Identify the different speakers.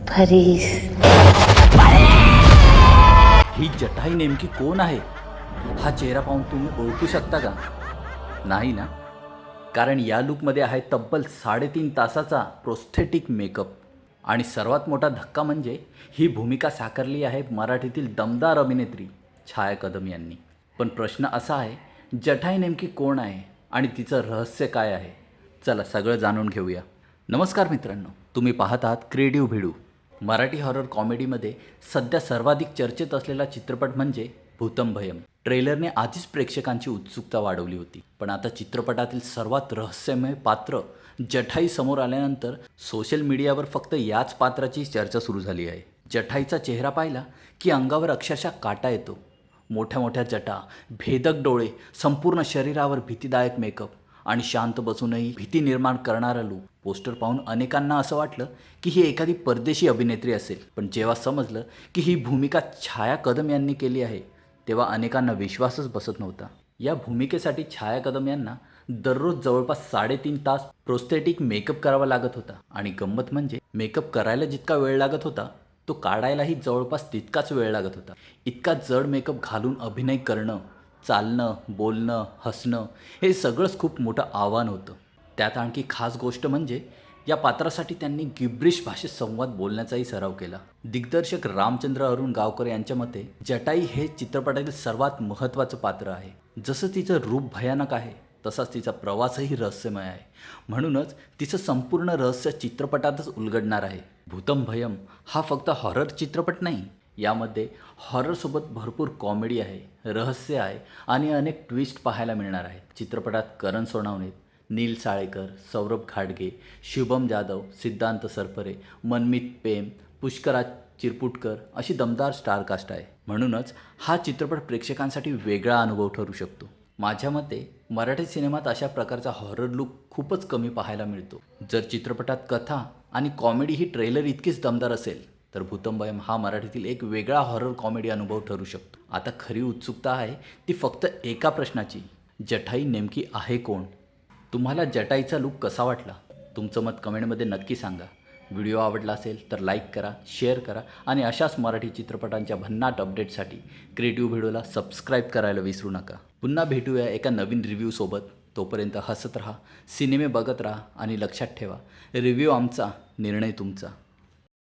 Speaker 1: फरीस.
Speaker 2: ही जटाई नेमकी कोण आहे? हा चेहरा पाहून तुम्ही ओळखू शकता का? नाही ना? कारण या लुकमध्ये आहे तब्बल 3.5 तासाचा प्रोस्थेटिक मेकअप. आणि सर्वात मोठा धक्का म्हणजे ही भूमिका साकारली आहे मराठीतील दमदार अभिनेत्री छाया कदम यांनी. पण प्रश्न असा आहे, जटाई नेमकी कोण आहे आणि तिचं रहस्य काय आहे? चला सगळं जाणून घेऊया. नमस्कार मित्रांनो, तुम्ही पाहत आहात क्रिएटिव्ह भिडू. मराठी हॉरर कॉमेडीमध्ये सध्या सर्वाधिक चर्चेत असलेला चित्रपट म्हणजे भूतम भयम. ट्रेलरने आधीच प्रेक्षकांची उत्सुकता वाढवली होती, पण आता चित्रपटातील सर्वात रहस्यमय पात्र जठाई समोर आल्यानंतर सोशल मीडियावर फक्त याच पात्राची चर्चा सुरू झाली आहे. जठाईचा चेहरा पाहिला की अंगावर अक्षरशः काटा येतो. मोठ्या मोठ्या जटा, भेदक डोळे, संपूर्ण शरीरावर भीतीदायक मेकअप आणि शांत बसूनही भीती निर्माण करणारा लूक. पोस्टर पाहून अनेकांना असं वाटलं की ही एखादी परदेशी अभिनेत्री असेल, पण जेव्हा समजलं की ही भूमिका छाया कदम यांनी केली आहे तेव्हा अनेकांना विश्वासच बसत नव्हता. या भूमिकेसाठी छाया कदम यांना दररोज जवळपास 3.5 तास प्रोस्थेटिक मेकअप करावा लागत होता. आणि गंमत म्हणजे मेकअप करायला जितका वेळ लागत होता तो काढायलाही जवळपास तितकाच वेळ लागत होता. इतका जड मेकअप घालून अभिनय करणं, चालणं, बोलणं, हसणं हे सगळंच खूप मोठं आव्हान होतं. त्यात आणखी खास गोष्ट म्हणजे या पात्रासाठी त्यांनी गिब्रिश भाषेत संवाद बोलण्याचाही सराव केला. दिग्दर्शक रामचंद्र अरुण गावकर यांच्या मते जटाई हे चित्रपटातील सर्वात महत्त्वाचं पात्र आहे. जसं तिचं रूप भयानक आहे तसाच तिचा प्रवासही रहस्यमय आहे. म्हणूनच तिचं संपूर्ण रहस्य चित्रपटातच उलगडणार आहे. भूतम भयम हा फक्त हॉरर चित्रपट नाही, यामध्ये हॉररसोबत भरपूर कॉमेडी आहे, रहस्य आहे आणि अनेक ट्विस्ट पाहायला मिळणार आहेत. चित्रपटात करण सोनावणे, नील साळेकर, सौरभ घाडगे, शुभम जाधव, सिद्धांत सरपरे, मनमीत पेम, पुष्कराज चिरपुटकर अशी दमदार स्टारकास्ट आहे. म्हणूनच हा चित्रपट प्रेक्षकांसाठी वेगळा अनुभव ठरू शकतो. माझ्या मते मराठी सिनेमात अशा प्रकारचा हॉरर लूक खूपच कमी पाहायला मिळतो. जर चित्रपटात कथा आणि कॉमेडी ही ट्रेलर इतकीच दमदार असेल तर भूतम भयम हा मराठीतील एक वेगळा हॉरर कॉमेडी अनुभव ठरू शकतो. आता खरी उत्सुकता आहे ती फक्त एका प्रश्नाची, जठाई नेमकी आहे कोण? तुम्हाला जटाईचा लूक कसा वाटला? तुमचं मत कमेंटमध्ये नक्की सांगा. व्हिडिओ आवडला असेल तर लाईक करा, शेअर करा आणि अशाच मराठी चित्रपटांच्या भन्नाट अपडेटसाठी क्रिएटिव्ह व्हिडिओला सबस्क्राईब करायला विसरू नका. पुन्हा भेटूया एका नवीन रिव्ह्यूसोबत. तोपर्यंत हसत राहा, सिनेमे बघत राहा आणि लक्षात ठेवा, रिव्ह्यू आमचा, निर्णय तुमचा.